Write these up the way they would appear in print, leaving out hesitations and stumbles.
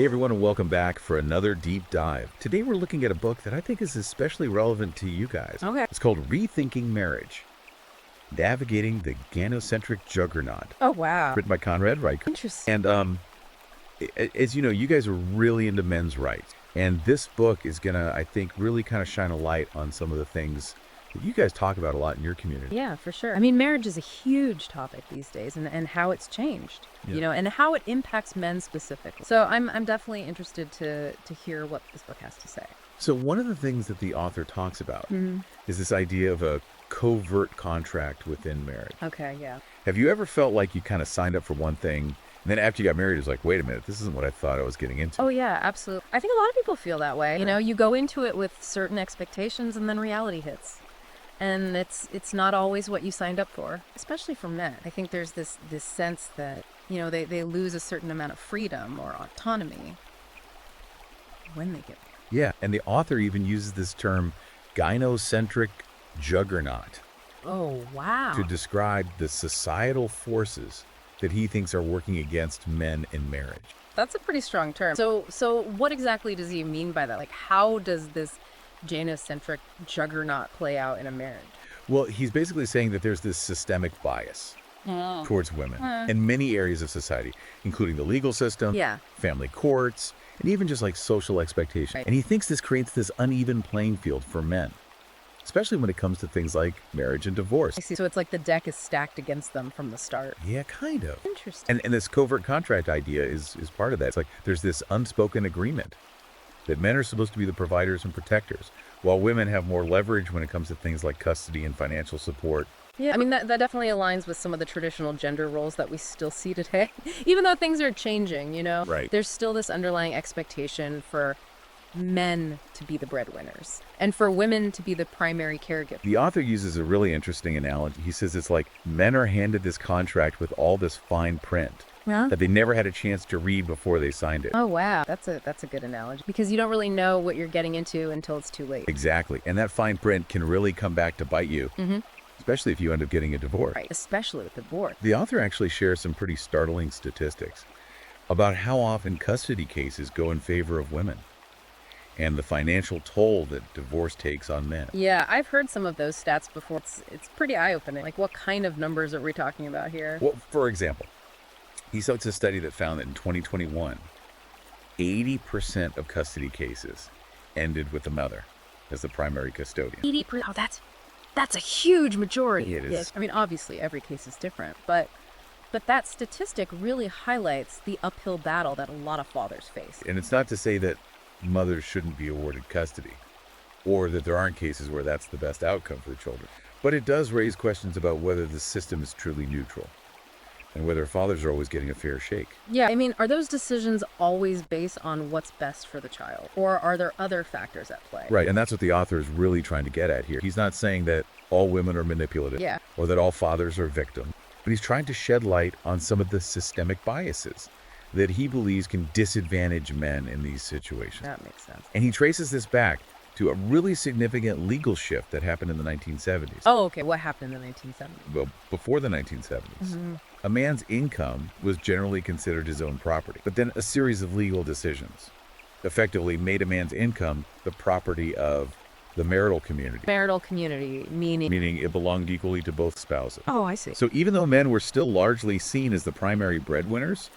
Hey everyone, and welcome back for another deep dive. Today we're looking at a book that I think is especially relevant to you guys. Okay. It's called Rethinking Marriage, Navigating the Gynocentric Juggernaut. Oh, wow. Written by Conrad Reichert. Interesting. And as you know, you guys are really into men's rights. And this book is going to, I think, really kind of shine a light on some of the things that you guys talk about a lot in your community. Yeah, for sure. I mean, marriage is a huge topic these days and how it's changed, and how it impacts men specifically. So I'm definitely interested to hear what this book has to say. So one of the things that the author talks about is this idea of a covert contract within marriage. Okay, yeah. Have you ever felt like you kind of signed up for one thing, and then after you got married, it was like, wait a minute, this isn't what I thought I was getting into? Oh, yeah, absolutely. I think a lot of people feel that way. You go into it with certain expectations and then reality hits. And it's not always what you signed up for, especially for men. I think there's this sense that, they lose a certain amount of freedom or autonomy when they get married. Yeah, and the author even uses this term gynocentric juggernaut Oh, wow. to describe the societal forces that he thinks are working against men in marriage. That's a pretty strong term. So what exactly does he mean by that? Like, how does this gynocentric juggernaut play out in a marriage? Well, he's basically saying that there's this systemic bias towards women in many areas of society, including the legal system, Yeah. family courts, and even just like social expectations. Right. And he thinks this creates this uneven playing field for men, especially when it comes to things like marriage and divorce. I see. So it's like the deck is stacked against them from the start. Yeah, kind of. Interesting. And this covert contract idea is part of that. It's like there's this unspoken agreement that men are supposed to be the providers and protectors, while women have more leverage when it comes to things like custody and financial support. Yeah, I mean, that definitely aligns with some of the traditional gender roles that we still see today. Even though things are changing, Right. There's still this underlying expectation for men to be the breadwinners and for women to be the primary caregiver. The author uses a really interesting analogy. He says it's like men are handed this contract with all this fine print that they never had a chance to read before they signed it. Oh, wow. That's a good analogy because you don't really know what you're getting into until it's too late. Exactly. And that fine print can really come back to bite you, especially if you end up getting a divorce. Right, especially with divorce. The author actually shares some pretty startling statistics about how often custody cases go in favor of women and the financial toll that divorce takes on men. Yeah, I've heard some of those stats before. It's pretty eye-opening. Like, what kind of numbers are we talking about here? Well, for example, he cites a study that found that in 2021, 80% of custody cases ended with the mother as the primary custodian. 80%. Oh, that's a huge majority. It is. Yes. I mean, obviously, every case is different, but that statistic really highlights the uphill battle that a lot of fathers face. And it's not to say that mothers shouldn't be awarded custody, or that there aren't cases where that's the best outcome for the children. But it does raise questions about whether the system is truly neutral, and whether fathers are always getting a fair shake. Yeah, I mean, are those decisions always based on what's best for the child? Or are there other factors at play? Right, and that's what the author is really trying to get at here. He's not saying that all women are manipulative, Yeah. or that all fathers are victims, but he's trying to shed light on some of the systemic biases that he believes can disadvantage men in these situations. That makes sense. And he traces this back to a really significant legal shift that happened in the 1970s. Oh, okay. What happened in the 1970s? Well, before the 1970s, a man's income was generally considered his own property. But then a series of legal decisions effectively made a man's income the property of the marital community, Marital community, meaning... meaning it belonged equally to both spouses. Oh, I see. So even though men were still largely seen as the primary breadwinners,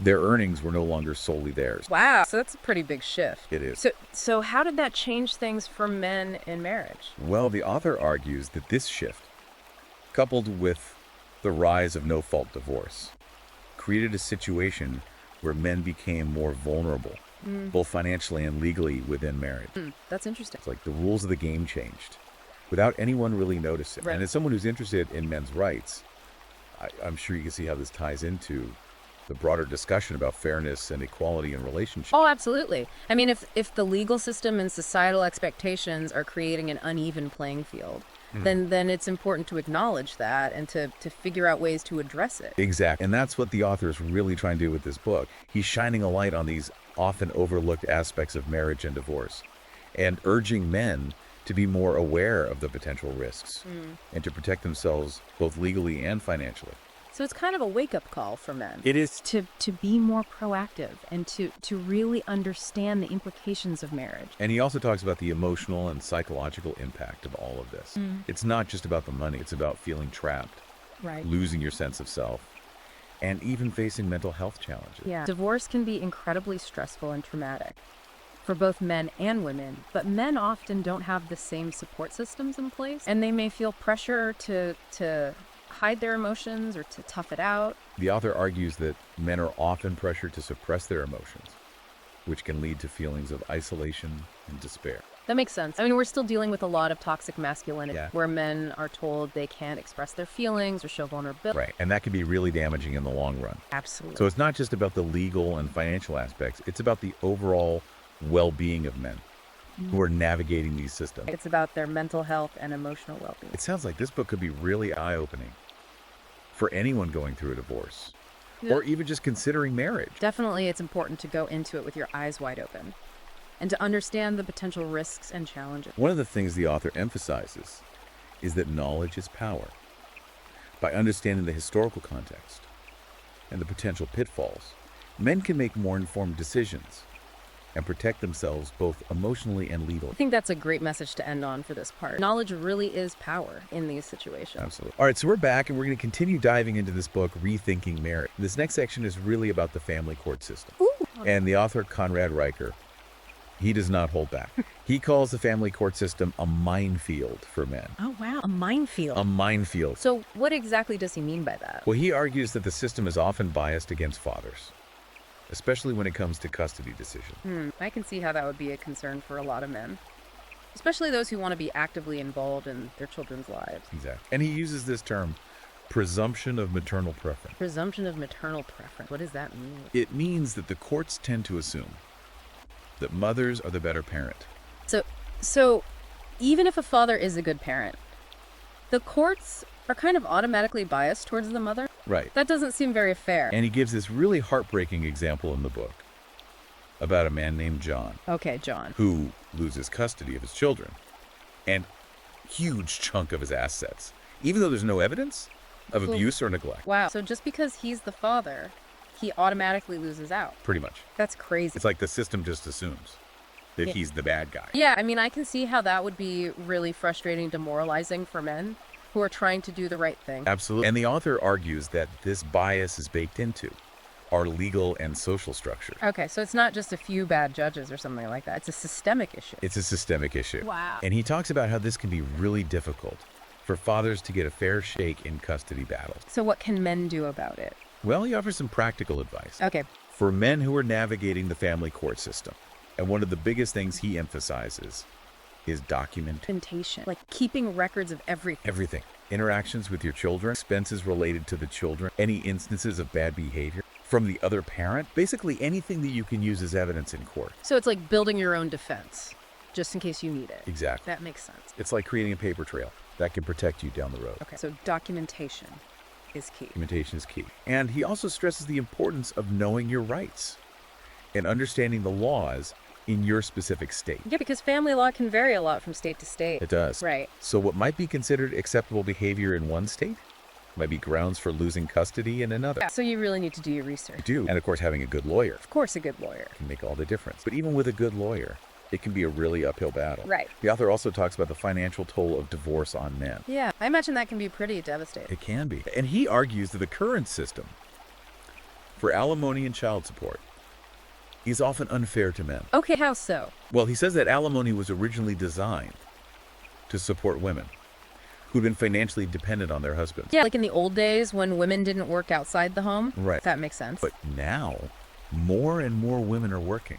their earnings were no longer solely theirs. Wow. So that's a pretty big shift. It is. So how did that change things for men in marriage? Well, the author argues that this shift, coupled with the rise of no-fault divorce, created a situation where men became more vulnerable, both financially and legally within marriage. That's interesting. It's like the rules of the game changed without anyone really noticing. Right. And as someone who's interested in men's rights, I'm sure you can see how this ties into the broader discussion about fairness and equality in relationships. Oh, absolutely. I mean, if the legal system and societal expectations are creating an uneven playing field, then it's important to acknowledge that and to figure out ways to address it. Exactly. And that's what the author is really trying to do with this book. He's shining a light on these often overlooked aspects of marriage and divorce and urging men to be more aware of the potential risks and to protect themselves both legally and financially. So it's kind of a wake-up call for men. It is. To be more proactive and to really understand the implications of marriage. And he also talks about the emotional and psychological impact of all of this. It's not just about the money. It's about feeling trapped, Right. losing your sense of self, and even facing mental health challenges. Yeah. Divorce can be incredibly stressful and traumatic for both men and women, but men often don't have the same support systems in place, and they may feel pressure to hide their emotions or to tough it out. The author argues that men are often pressured to suppress their emotions, which can lead to feelings of isolation and despair. That makes sense. I mean, we're still dealing with a lot of toxic masculinity, Yeah. where men are told they can't express their feelings or show vulnerability. Right. And that can be really damaging in the long run. Absolutely. So it's not just about the legal and financial aspects. It's about the overall well-being of men who are navigating these systems. It's about their mental health and emotional well-being. It sounds like this book could be really eye-opening for anyone going through a divorce Yeah. or even just considering marriage. Definitely, it's important to go into it with your eyes wide open and to understand the potential risks and challenges. One of the things the author emphasizes is that knowledge is power. By understanding the historical context and the potential pitfalls, men can make more informed decisions and protect themselves both emotionally and legally. I think that's a great message to end on for this part. Knowledge really is power in these situations. Absolutely. All right, so we're back and we're going to continue diving into this book, Rethinking Marriage. This next section is really about the family court system. Ooh. And the author, Conrad Riker, he does not hold back. He calls the family court system a minefield for men. Oh, wow. A minefield. A minefield. So what exactly does he mean by that? Well, he argues that the system is often biased against fathers, especially when it comes to custody decisions. I can see how that would be a concern for a lot of men, especially those who want to be actively involved in their children's lives. Exactly. And he uses this term, presumption of maternal preference. Presumption of maternal preference. What does that mean? It means that the courts tend to assume that mothers are the better parent. So even if a father is a good parent, the courts are kind of automatically biased towards the mother? Right. That doesn't seem very fair. And he gives this really heartbreaking example in the book about a man named John Okay, John. who loses custody of his children and huge chunk of his assets, even though there's no evidence of abuse or neglect. Wow. So just because he's the father, he automatically loses out. Pretty much. That's crazy. It's like the system just assumes that Yeah. he's the bad guy. Yeah, I mean, I can see how that would be really frustrating, demoralizing for men who are trying to do the right thing. Absolutely. And the author argues that this bias is baked into our legal and social structure. Okay, so it's not just a few bad judges or something like that. It's a systemic issue. It's a systemic issue. Wow. And he talks about how this can be really difficult for fathers to get a fair shake in custody battles. So what can men do about it? Well, he offers some practical advice Okay. for men who are navigating the family court system. And one of the biggest things he emphasizes is Documentation. Like keeping records of everything. everything. Interactions with your children, expenses related to the children, any instances of bad behavior from the other parent, basically anything that you can use as evidence in court. So it's like building your own defense, just in case you need it. Exactly. That makes sense. It's like creating a paper trail that can protect you down the road. Okay, so documentation is key. Documentation is key. And he also stresses the importance of knowing your rights and understanding the laws in your specific state. Yeah, because family law can vary a lot from state to state. It does. Right. So what might be considered acceptable behavior in one state might be grounds for losing custody in another. Yeah, so you really need to do your research. You do. And of course, having a good lawyer Of course, a good lawyer. can make all the difference. But even with a good lawyer, it can be a really uphill battle. Right. The author also talks about the financial toll of divorce on men. Yeah, I imagine that can be pretty devastating. It can be. And he argues that the current system for alimony and child support is often unfair to men. Okay, how so? Well, he says that alimony was originally designed to support women who'd been financially dependent on their husbands. Yeah, like in the old days when women didn't work outside the home. Right. That makes sense. But now, more and more women are working,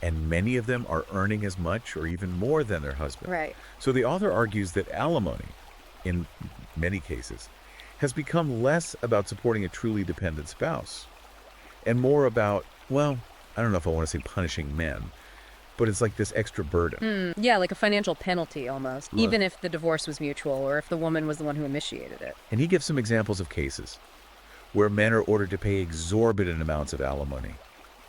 and many of them are earning as much or even more than their husband. Right. So the author argues that alimony, in many cases, has become less about supporting a truly dependent spouse and more about, well, I don't know if I want to say punishing men, but it's like this extra burden. Yeah, like a financial penalty almost, Look. even if the divorce was mutual or if the woman was the one who initiated it. And he gives some examples of cases where men are ordered to pay exorbitant amounts of alimony,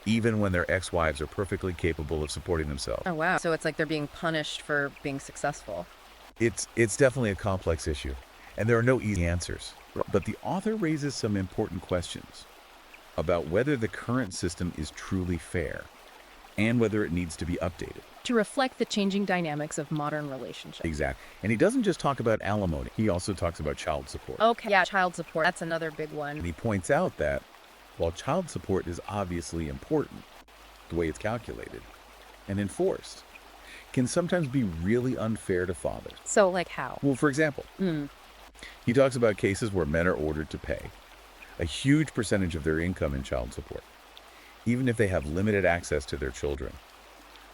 even when their ex-wives are perfectly capable of supporting themselves. Oh, wow. So it's like they're being punished for being successful. It's definitely a complex issue. And there are no easy answers. But the author raises some important questions about whether the current system is truly fair and whether it needs to be updated. To reflect the changing dynamics of modern relationships. Exactly. And he doesn't just talk about alimony. He also talks about child support. Okay, yeah, child support. That's another big one. And he points out that while child support is obviously important, the way it's calculated and enforced can sometimes be really unfair to fathers. So, like how? Well, for example, he talks about cases where men are ordered to pay a huge percentage of their income in child support, even if they have limited access to their children,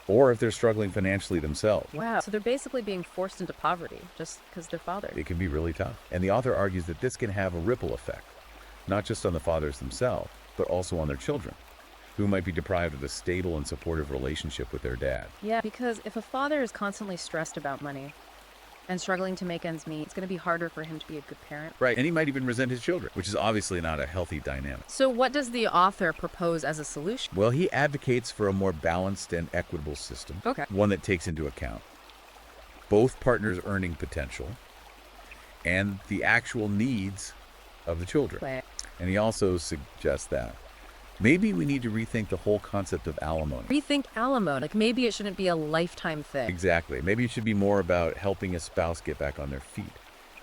or if they're struggling financially themselves. Wow. So they're basically being forced into poverty just because they're fathers. It can be really tough. And the author argues that this can have a ripple effect, not just on the fathers themselves, but also on their children, who might be deprived of a stable and supportive relationship with their dad. Yeah, because if a father is constantly stressed about money and struggling to make ends meet, it's going to be harder for him to be a good parent. Right. And he might even resent his children, which is obviously not a healthy dynamic. So what does the author propose as a solution? Well, he advocates for a more balanced and equitable system. Okay. One that takes into account both partners' earning potential and the actual needs of the children. Right. And he also suggests that maybe we need to rethink the whole concept of alimony. Rethink alimony. Like maybe it shouldn't be a lifetime thing. Exactly. Maybe it should be more about helping a spouse get back on their feet,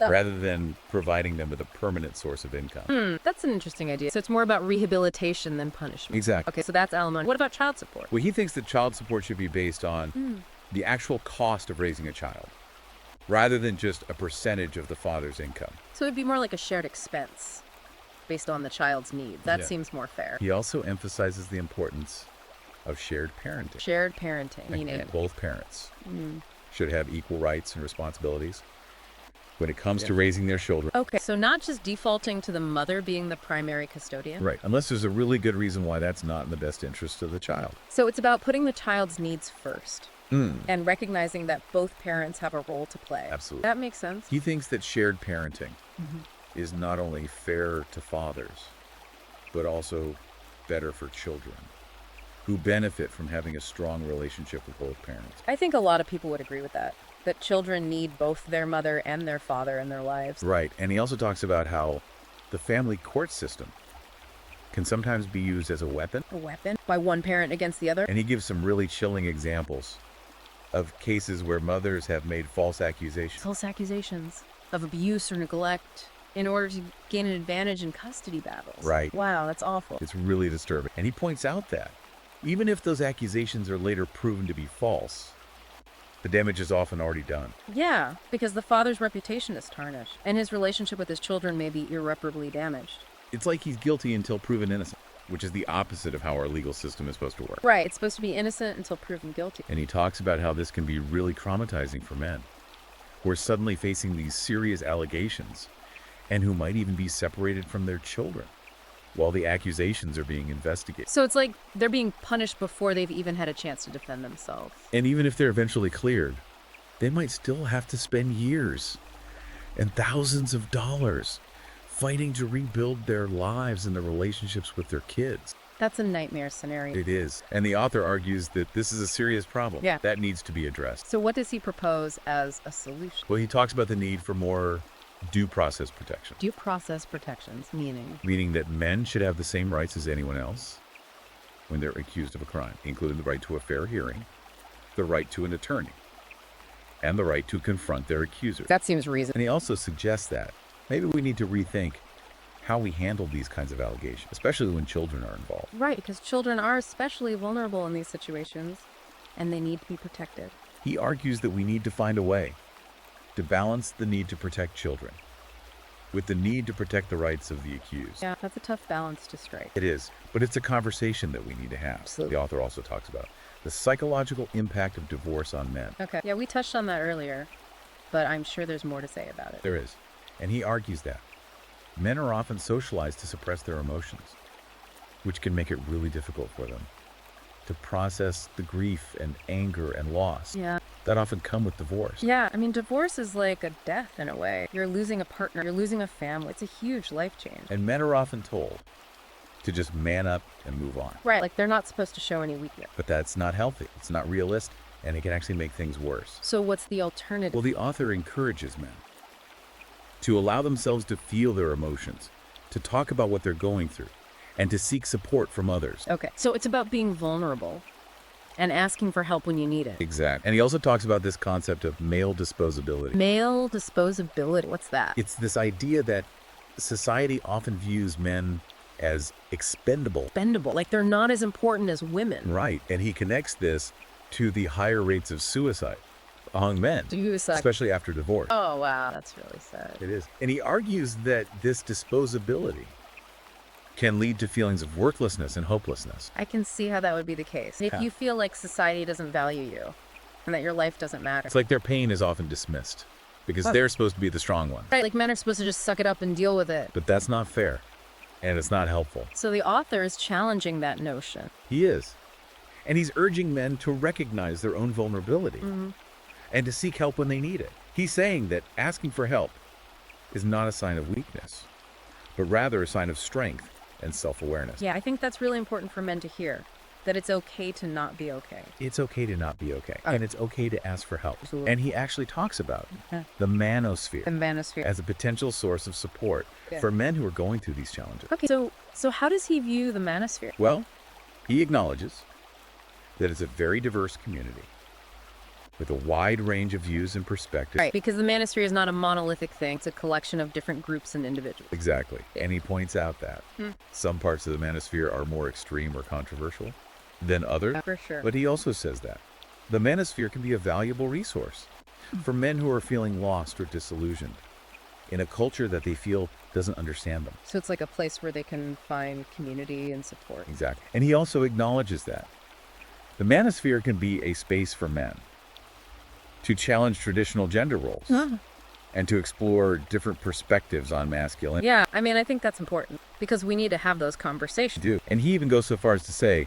rather than providing them with a permanent source of income. That's an interesting idea. So it's more about rehabilitation than punishment. Exactly. Okay, so that's alimony. What about child support? Well, he thinks that child support should be based on the actual cost of raising a child, rather than just a percentage of the father's income. So it'd be more like a shared expense based on the child's needs. That Yeah. seems more fair. He also emphasizes the importance of shared parenting. Shared parenting, meaning Both parents should have equal rights and responsibilities when it comes to raising their children. okay, so not just defaulting to the mother being the primary custodian. Right, unless there's a really good reason why that's not in the best interest of the child. So it's about putting the child's needs first and recognizing that both parents have a role to play. Absolutely. That makes sense. He thinks that shared parenting is not only fair to fathers, but also better for children, who benefit from having a strong relationship with both parents. I think a lot of people would agree with that children need both their mother and their father in their lives. Right, and he also talks about how the family court system can sometimes be used as a weapon. A weapon by one parent against the other. And he gives some really chilling examples of cases where mothers have made false accusations. False accusations of abuse or neglect in order to gain an advantage in custody battles. Right. Wow, that's awful. It's really disturbing. And he points out that even if those accusations are later proven to be false, the damage is often already done. Yeah, because the father's reputation is tarnished, and his relationship with his children may be irreparably damaged. It's like he's guilty until proven innocent, which is the opposite of how our legal system is supposed to work. Right, it's supposed to be innocent until proven guilty. And he talks about how this can be really traumatizing for men, who are suddenly facing these serious allegations, and who might even be separated from their children while the accusations are being investigated. So it's like they're being punished before they've even had a chance to defend themselves. And even if they're eventually cleared, they might still have to spend years and thousands of dollars fighting to rebuild their lives and their relationships with their kids. That's a nightmare scenario. It is. And the author argues that this is a serious problem that needs to be addressed. So what does he propose as a solution? Well, he talks about the need for more due process protection. Due process protections, meaning? Meaning that men should have the same rights as anyone else when they're accused of a crime, including the right to a fair hearing, the right to an attorney, and the right to confront their accusers. That seems reasonable. And he also suggests that maybe we need to rethink how we handle these kinds of allegations, especially when children are involved. Right, because children are especially vulnerable in these situations, and they need to be protected. He argues that we need to find a way to balance the need to protect children with the need to protect the rights of the accused. Yeah, that's a tough balance to strike. It is, but it's a conversation that we need to have. Absolutely. The author also talks about the psychological impact of divorce on men. Okay, yeah, we touched on that earlier, but I'm sure there's more to say about it. There is. And he argues that men are often socialized to suppress their emotions, which can make it really difficult for them to process the grief and anger and loss Yeah. that often come with divorce. Yeah, I mean, divorce is like a death in a way. You're losing a partner, you're losing a family. It's a huge life change. And men are often told to just man up and move on. Right, like they're not supposed to show any weakness. But that's not healthy. It's not realistic, and it can actually make things worse. So what's the alternative? Well, the author encourages men to allow themselves to feel their emotions, to talk about what they're going through, and to seek support from others. Okay, so it's about being vulnerable and asking for help when you need it. Exact. And he also talks about this concept of male disposability. Male disposability, what's that? It's this idea that society often views men as expendable. Expendable, like they're not as important as women. Right. And he connects this to the higher rates of suicide among men, Suicide. especially after divorce. Oh, wow, that's really sad. It is. And he argues that this disposability can lead to feelings of worthlessness and hopelessness. I can see how that would be the case. If Yeah. you feel like society doesn't value you and that your life doesn't matter. It's like their pain is often dismissed because they're supposed to be the strong one. Right, like men are supposed to just suck it up and deal with it. But that's not fair, and it's not helpful. So the author is challenging that notion. He is. And he's urging men to recognize their own vulnerability and to seek help when they need it. He's saying that asking for help is not a sign of weakness, but rather a sign of strength and self-awareness. Yeah, I think that's really important for men to hear, that it's okay to not be okay. It's okay to not be okay, and it's okay to ask for help. Absolutely. And he actually talks about Yeah. the manosphere The manosphere. as a potential source of support for men who are going through these challenges. Okay, so how does he view the manosphere? Well, he acknowledges that it's a very diverse community with a wide range of views and perspectives. Right, because the manosphere is not a monolithic thing. It's a collection of different groups and individuals. Exactly. And he points out that some parts of the manosphere are more extreme or controversial than others. For sure. But he also says that the manosphere can be a valuable resource for men who are feeling lost or disillusioned in a culture that they feel doesn't understand them. So it's like a place where they can find community and support. Exactly. And he also acknowledges that the manosphere can be a space for men to challenge traditional gender roles and to explore different perspectives on masculinity. Yeah, I mean, I think that's important because we need to have those conversations. And he even goes so far as to say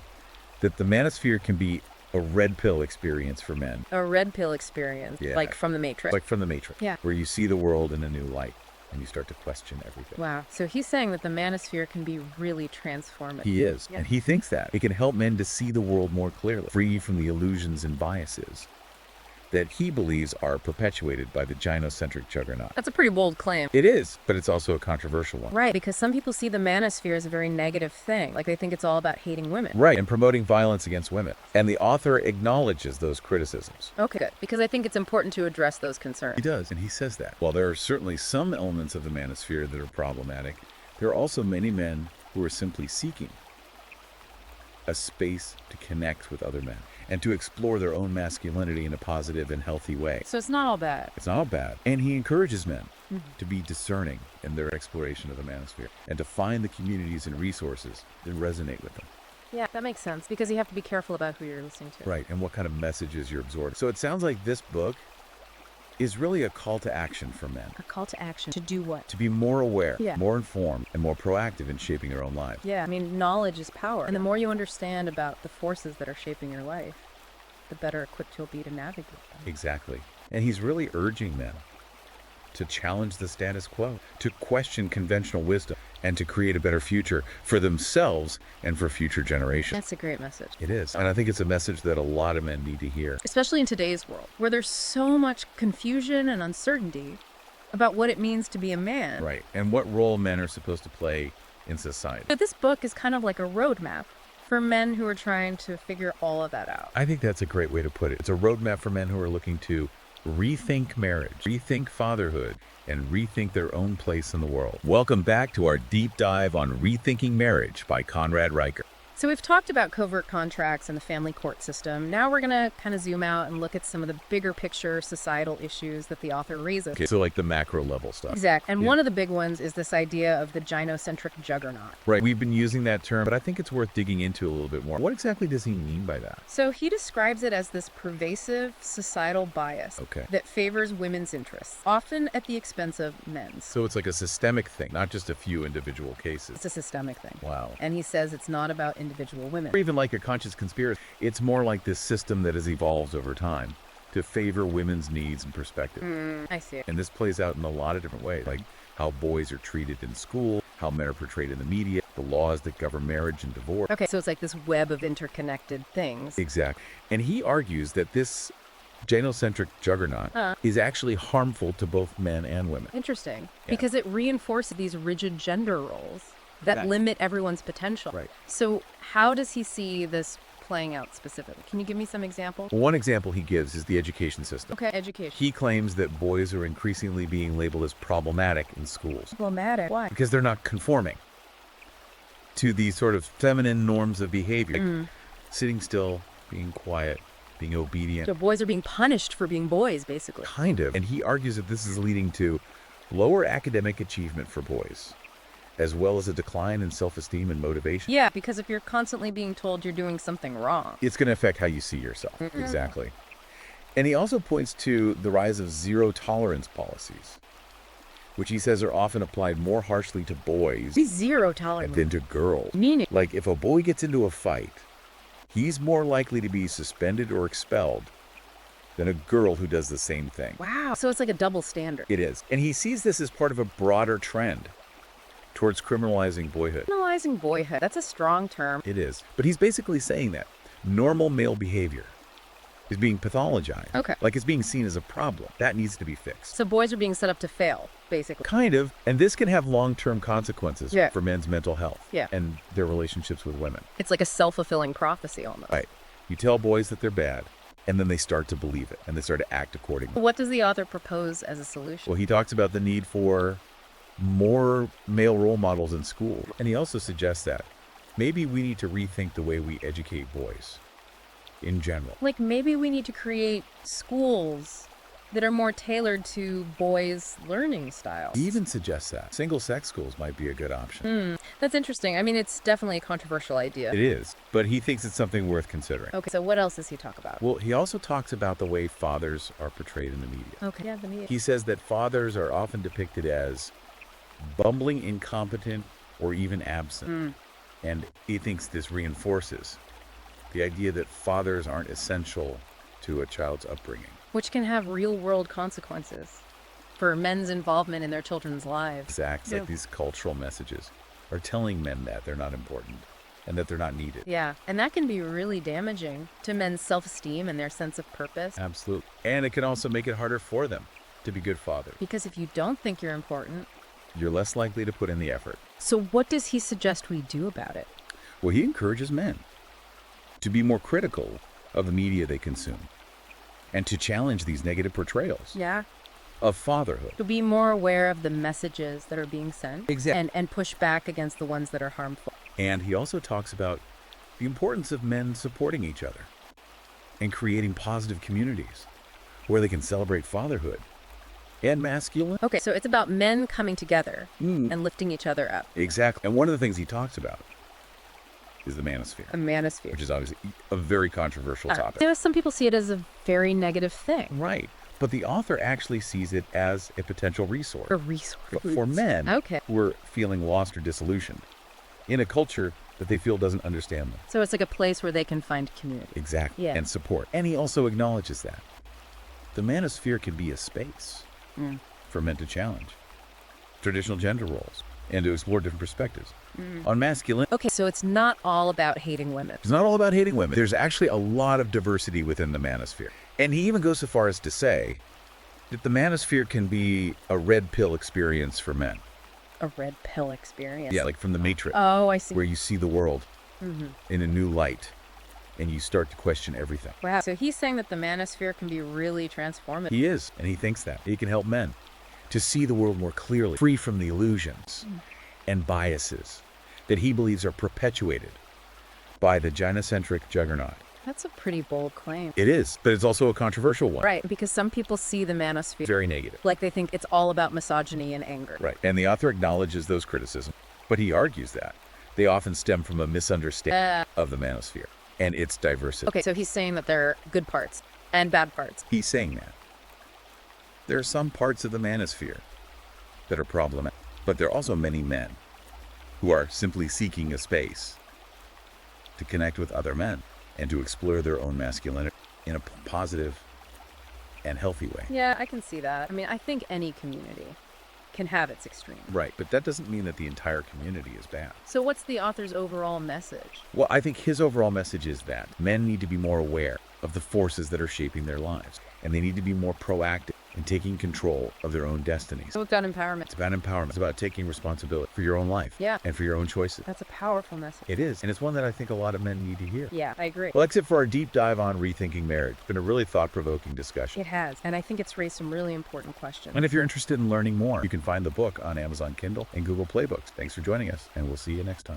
that the manosphere can be a red pill experience for men. A red pill experience, Yeah. like from the Matrix. Like from the Matrix, Yeah. where you see the world in a new light and you start to question everything. Wow. So he's saying that the manosphere can be really transformative. He is, Yeah. and he thinks that it can help men to see the world more clearly, free from the illusions and biases that he believes are perpetuated by the gynocentric juggernaut. That's a pretty bold claim. It is, but it's also a controversial one. Right, because some people see the manosphere as a very negative thing. Like they think it's all about hating women. Right, and promoting violence against women. And the author acknowledges those criticisms. Okay, good. Because I think it's important to address those concerns. He does, and he says that. While there are certainly some elements of the manosphere that are problematic, there are also many men who are simply seeking a space to connect with other men and to explore their own masculinity in a positive and healthy way. So it's not all bad. It's not all bad. And he encourages men to be discerning in their exploration of the manosphere and to find the communities and resources that resonate with them. Yeah, that makes sense because you have to be careful about who you're listening to. Right, and what kind of messages you're absorbing. So it sounds like this book is really a call to action for men. A call to action. To do what? To be more aware, Yeah. more informed, and more proactive in shaping their own lives. Yeah, I mean, knowledge is power. And the more you understand about the forces that are shaping your life, the better equipped you'll be to navigate them. Exactly. And he's really urging men to challenge the status quo, to question conventional wisdom, and to create a better future for themselves and for future generations. That's a great message. It is. And I think it's a message that a lot of men need to hear. Especially in today's world, where there's so much confusion and uncertainty about what it means to be a man. Right. And what role men are supposed to play in society. But this book is kind of like a roadmap for men who are trying to figure all of that out. I think that's a great way to put it. It's a roadmap for men who are looking to rethink marriage, rethink fatherhood, and rethink their own place in the world. Welcome back to our deep dive on Rethinking Marriage by Conrad Riker. So we've talked about covert contracts and the family court system. Now we're going to kind of zoom out and look at some of the bigger picture societal issues that the author raises. Okay, so like the macro level stuff. Exactly. And Yeah. one of the big ones is this idea of the gynocentric juggernaut. Right. We've been using that term, but I think it's worth digging into a little bit more. What exactly does he mean by that? So he describes it as this pervasive societal bias Okay. that favors women's interests, often at the expense of men's. So it's like a systemic thing, not just a few individual cases. It's a systemic thing. Wow. And he says it's not about individual women. Or even like a conscious conspiracy. It's more like this system that has evolved over time to favor women's needs and perspectives. I see it. And this plays out in a lot of different ways, like how boys are treated in school, how men are portrayed in the media, the laws that govern marriage and divorce. Okay, so it's like this web of interconnected things. Exactly. And he argues that this gynocentric juggernaut is actually harmful to both men and women. Interesting. Yeah. Because it reinforces these rigid gender roles that limit everyone's potential. Right. So how does he see this playing out specifically? Can you give me some examples? One example he gives is the education system. Okay, education. He claims that boys are increasingly being labeled as problematic in schools Problematic. Why? because they're not conforming to these sort of feminine norms of behavior. Sitting still, being quiet, being obedient. So boys are being punished for being boys, basically. Kind of. And he argues that this is leading to lower academic achievement for boys, as well as a decline in self-esteem and motivation. Yeah, because if you're constantly being told you're doing something wrong. It's going to affect how you see yourself. Exactly. And he also points to the rise of zero-tolerance policies, which he says are often applied more harshly to boys Zero tolerance. than to girls. Meaning. Like, if a boy gets into a fight, he's more likely to be suspended or expelled than a girl who does the same thing. Wow. So it's like a double standard. It is. And he sees this as part of a broader trend towards criminalizing boyhood. Criminalizing boyhood. That's a strong term. It is. But he's basically saying that normal male behavior is being pathologized. Okay. Like it's being seen as a problem. That needs to be fixed. So boys are being set up to fail, basically. Kind of. And this can have long-term consequences Yeah. for men's mental health Yeah. and their relationships with women. It's like a self-fulfilling prophecy almost. Right. You tell boys that they're bad, and then they start to believe it, and they start to act accordingly. What does the author propose as a solution? Well, he talks about the need for more male role models in school. And he also suggests that maybe we need to rethink the way we educate boys in general. Like maybe we need to create schools that are more tailored to boys' learning styles. He even suggests that single-sex schools might be a good option. That's interesting. I mean, it's definitely a controversial idea. It is, but he thinks it's something worth considering. Okay, so what else does he talk about? Well, he also talks about the way fathers are portrayed in the media. Okay, yeah, the media. He says that fathers are often depicted as bumbling, incompetent, or even absent. And he thinks this reinforces the idea that fathers aren't essential to a child's upbringing. Which can have real-world consequences for men's involvement in their children's lives. Exactly. Like these cultural messages are telling men that they're not important and that they're not needed. Yeah, and that can be really damaging to men's self-esteem and their sense of purpose. Absolutely. And it can also make it harder for them to be good fathers. Because if you don't think you're important, You're less likely to put in the effort. so what does he suggest we do about it? Well, he encourages men to be more critical of the media they consume and to challenge these negative portrayals Yeah. of fatherhood. To be more aware of the messages that are being sent. Exactly. And push back against the ones that are harmful. And he also talks about the importance of men supporting each other and creating positive communities where they can celebrate fatherhood and masculine. Okay, so it's about men coming together and lifting each other up. Exactly. And one of the things he talks about is the manosphere, A manosphere. which is obviously a very controversial topic. You know, some people see it as a very negative thing. Right. But the author actually sees it as a potential resource A resource. for men Okay. who are feeling lost or disillusioned in a culture that they feel doesn't understand them. So it's like a place where they can find community. Exactly. Yeah. And support. And he also acknowledges that the manosphere can be a space for men to challenge traditional gender roles and to explore different perspectives on masculine. Okay, so it's not all about hating women. It's not all about hating women. There's actually a lot of diversity within the manosphere. And he even goes so far as to say that the manosphere can be a red pill experience for men. A red pill experience. Yeah, like from the Matrix, Oh, I see. where you see the world in a new light and you start to question everything. Wow. So he's saying that the manosphere can be really transformative. He is, and he thinks that. He can help men to see the world more clearly, free from the illusions and biases that he believes are perpetuated by the gynocentric juggernaut. That's a pretty bold claim. It is, but it's also a controversial one. Right, because some people see the manosphere Very negative. like they think it's all about misogyny and anger. Right. And the author acknowledges those criticisms, but he argues that they often stem from a misunderstanding of the manosphere and its diversity. Okay, so he's saying that there are good parts and bad parts. He's saying that there are some parts of the manosphere that are problematic, but there are also many men who are simply seeking a space to connect with other men and to explore their own masculinity in a positive and healthy way. Yeah, I can see that. I mean, I think any community can have its extremes. Right, but that doesn't mean that the entire community is bad. So what's the author's overall message? Well, I think his overall message is that men need to be more aware of the forces that are shaping their lives and they need to be more proactive in taking control of their own destinies. So it's about empowerment. It's about empowerment. It's about taking responsibility for your own life and for your own choices. That's a powerful message. It is, and it's one that I think a lot of men need to hear. Yeah, I agree. Well, that's it for our deep dive on rethinking marriage. It's been a really thought-provoking discussion. It has, and I think it's raised some really important questions. And if you're interested in learning more, you can find the book on Amazon Kindle and Google Play Books. Thanks for joining us, and we'll see you next time.